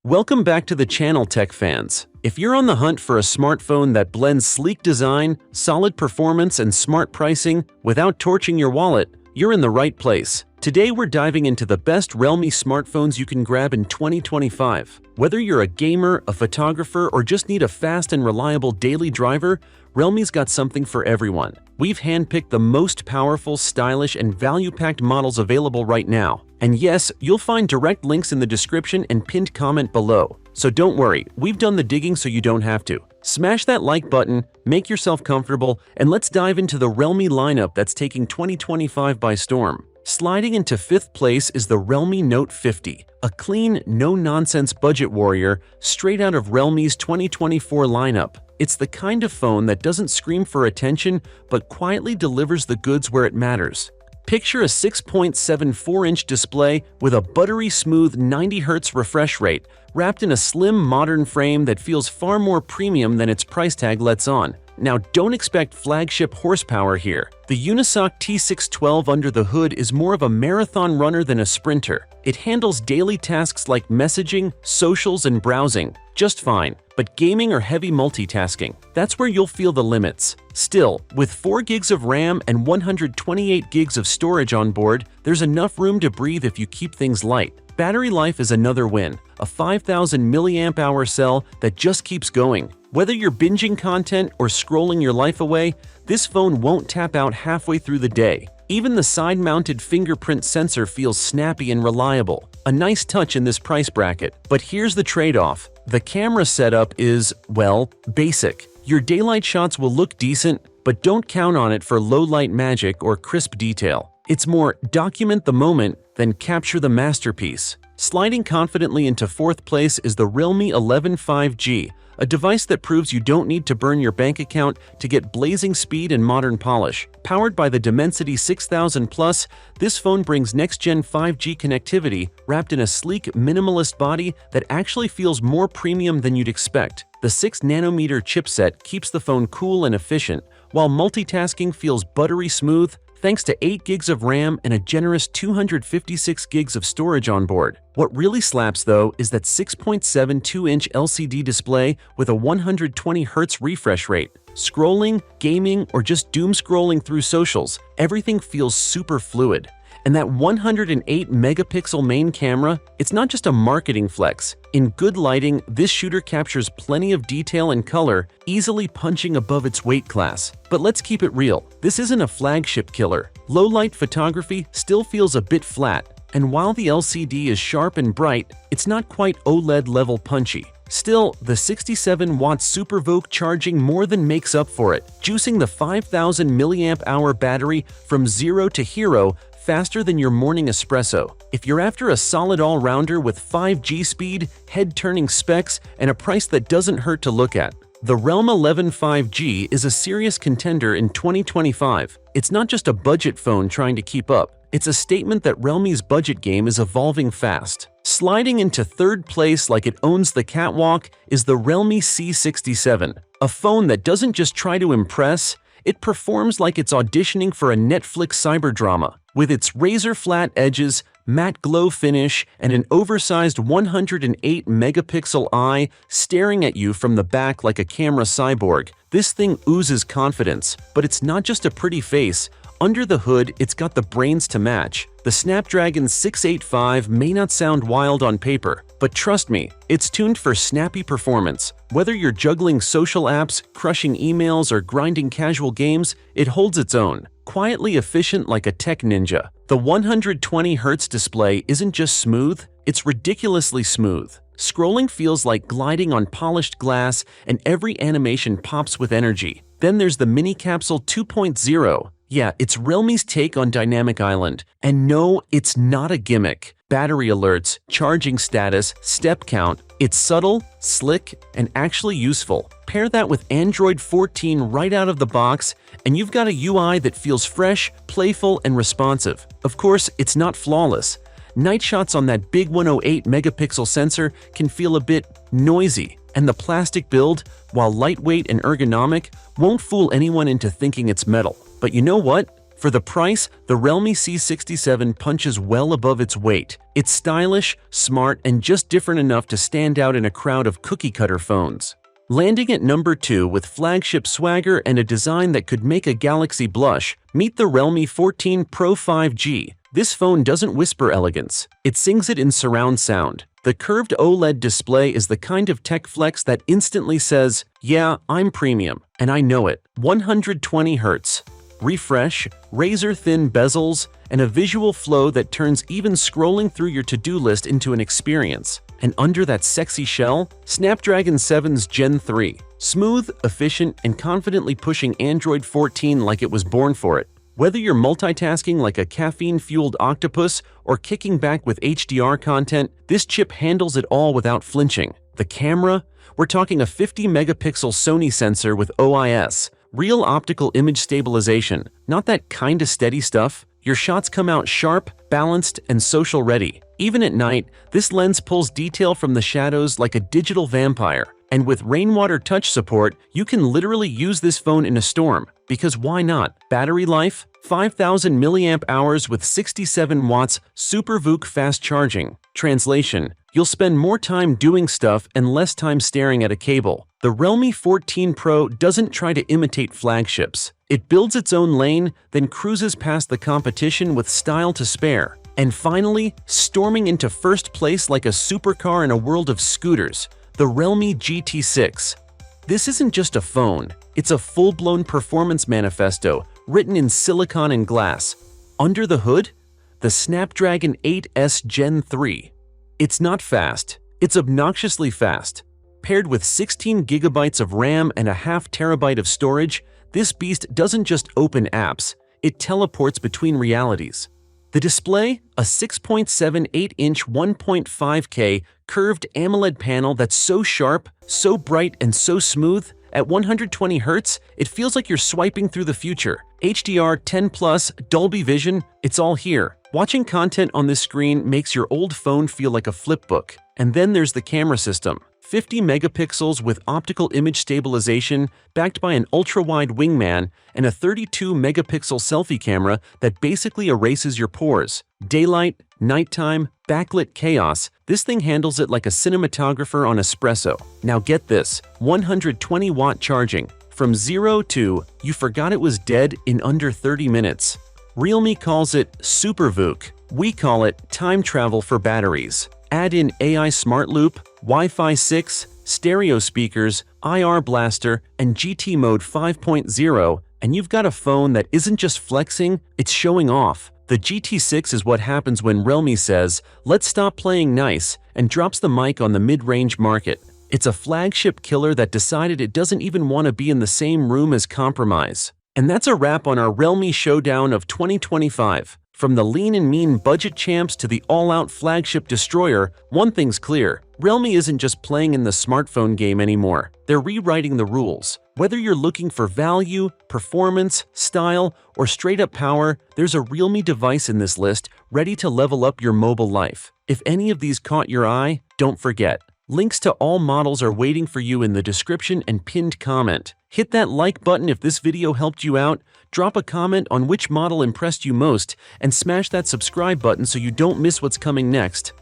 Welcome back to the channel, tech fans. If you're on the hunt for a smartphone that blends sleek design, solid performance, and smart pricing without torching your wallet, you're in the right place. Today we're diving into the best Realme smartphones you can grab in 2025. Whether you're a gamer, a photographer, or just need a fast and reliable daily driver, Realme's got something for everyone. We've handpicked the most powerful, stylish, and value-packed models available right now. And yes, you'll find direct links in the description and pinned comment below. So don't worry, we've done the digging so you don't have to. Smash that like button, make yourself comfortable, and let's dive into the Realme lineup that's taking 2025 by storm. Sliding into 5th place is the Realme Note 50, a clean, no-nonsense budget warrior straight out of Realme's 2024 lineup. It's the kind of phone that doesn't scream for attention but quietly delivers the goods where it matters. Picture a 6.74-inch display with a buttery smooth 90Hz refresh rate, wrapped in a slim modern frame that feels far more premium than its price tag lets on. Now, don't expect flagship horsepower here. The unisoc T612 under the hood is more of a marathon runner than a sprinter. It handles daily tasks like messaging, socials, and browsing just fine, but gaming or heavy multitasking, that's where you'll feel the limits. Still, with 4 gigs of RAM and 128 gigs of storage on board, there's enough room to breathe if you keep things light. Battery life is another win, a 5,000 mAh cell that just keeps going. Whether you're binging content or scrolling your life away, this phone won't tap out halfway through the day. Even the side-mounted fingerprint sensor feels snappy and reliable. A nice touch in this price bracket. But here's the trade-off. The camera setup is, well, basic. Your daylight shots will look decent, but don't count on it for low-light magic or crisp detail. It's more document the moment than capture the masterpiece. Sliding confidently into 4th place is the Realme 11 5G, a device that proves you don't need to burn your bank account to get blazing speed and modern polish. Powered by the Dimensity 6000 Plus, this phone brings next-gen 5G connectivity wrapped in a sleek, minimalist body that actually feels more premium than you'd expect. The 6nm chipset keeps the phone cool and efficient, while multitasking feels buttery smooth thanks to 8 gigs of RAM and a generous 256 gigs of storage on board. What really slaps though is that 6.72-inch LCD display with a 120Hz refresh rate. Scrolling, gaming, or just doom scrolling through socials, everything feels super fluid. And that 108-megapixel main camera, it's not just a marketing flex. In good lighting, this shooter captures plenty of detail and color, easily punching above its weight class. But let's keep it real, this isn't a flagship killer. Low-light photography still feels a bit flat, and while the LCD is sharp and bright, it's not quite OLED-level punchy. Still, the 67-watt SuperVOOC charging more than makes up for it, juicing the 5,000 mAh battery from 0 to hero faster than your morning espresso. If you're after a solid all-rounder with 5G speed, head-turning specs, and a price that doesn't hurt to look at, the Realme 11 5G is a serious contender in 2025. It's not just a budget phone trying to keep up. It's a statement that Realme's budget game is evolving fast. Sliding into 3rd place like it owns the catwalk is the Realme C67, a phone that doesn't just try to impress, it performs like it's auditioning for a Netflix cyberdrama. With its razor-flat edges, matte glow finish, and an oversized 108-megapixel eye staring at you from the back like a camera cyborg, this thing oozes confidence. But it's not just a pretty face. Under the hood, it's got the brains to match. The Snapdragon 685 may not sound wild on paper, but trust me, it's tuned for snappy performance. Whether you're juggling social apps, crushing emails, or grinding casual games, it holds its own. Quietly efficient like a tech ninja. The 120Hz display isn't just smooth, it's ridiculously smooth. Scrolling feels like gliding on polished glass, and every animation pops with energy. Then there's the Mini Capsule 2.0. Yeah, it's Realme's take on Dynamic Island. And no, it's not a gimmick. Battery alerts, charging status, step count. It's subtle, slick, and actually useful. Pair that with Android 14 right out of the box, and you've got a UI that feels fresh, playful, and responsive. Of course, it's not flawless. Night shots on that big 108-megapixel sensor can feel a bit noisy, and the plastic build, while lightweight and ergonomic, won't fool anyone into thinking it's metal. But you know what? For the price, the Realme C67 punches well above its weight. It's stylish, smart, and just different enough to stand out in a crowd of cookie-cutter phones. Landing at number 2 with flagship swagger and a design that could make a Galaxy blush, meet the Realme 14 Pro 5G. This phone doesn't whisper elegance, it sings it in surround sound. The curved OLED display is the kind of tech flex that instantly says, "Yeah, I'm premium, and I know it." 120 Hz refresh, razor-thin bezels, and a visual flow that turns even scrolling through your to-do list into an experience. And under that sexy shell, Snapdragon 7's Gen 3. Smooth, efficient, and confidently pushing Android 14 like it was born for it. Whether you're multitasking like a caffeine-fueled octopus or kicking back with HDR content, this chip handles it all without flinching. The camera? We're talking a 50-megapixel Sony sensor with OIS. Real optical image stabilization, not that kinda steady stuff. Your shots come out sharp, balanced, and social ready. Even at night, this lens pulls detail from the shadows like a digital vampire. And with rainwater touch support, you can literally use this phone in a storm. Because why not? Battery life? 5,000 milliamp hours with 67 watts Super VOOC fast charging. Translation: you'll spend more time doing stuff and less time staring at a cable. The Realme 14 Pro doesn't try to imitate flagships. It builds its own lane, then cruises past the competition with style to spare. And finally, storming into first place like a supercar in a world of scooters, the Realme GT6. This isn't just a phone, it's a full-blown performance manifesto written in silicon and glass. Under the hood, the Snapdragon 8S Gen 3. It's not fast, it's obnoxiously fast. Paired with 16 gigabytes of RAM and a half terabyte of storage, this beast doesn't just open apps, it teleports between realities. The display, a 6.78-inch 1.5K curved AMOLED panel that's so sharp, so bright, and so smooth. At 120 Hz, it feels like you're swiping through the future. HDR 10+, Dolby Vision, it's all here. Watching content on this screen makes your old phone feel like a flipbook. And then there's the camera system. 50 megapixels with optical image stabilization backed by an ultra-wide wingman and a 32 megapixel selfie camera that basically erases your pores. Daylight, nighttime, backlit chaos, this thing handles it like a cinematographer on espresso. Now get this, 120 watt charging. From 0 to, you forgot it was dead in under 30 minutes. Realme calls it Super VOOC. We call it time travel for batteries. Add in AI Smart Loop, Wi-Fi 6, stereo speakers, IR blaster, and GT Mode 5.0, and you've got a phone that isn't just flexing, it's showing off. The GT6 is what happens when Realme says, "Let's stop playing nice," and drops the mic on the mid-range market. It's a flagship killer that decided it doesn't even want to be in the same room as compromise. And that's a wrap on our Realme Showdown of 2025. From the lean and mean budget champs to the all-out flagship destroyer, one thing's clear. Realme isn't just playing in the smartphone game anymore. They're rewriting the rules. Whether you're looking for value, performance, style, or straight-up power, there's a Realme device in this list ready to level up your mobile life. If any of these caught your eye, don't forget. Links to all models are waiting for you in the description and pinned comment. Hit that like button if this video helped you out, drop a comment on which model impressed you most, and smash that subscribe button so you don't miss what's coming next.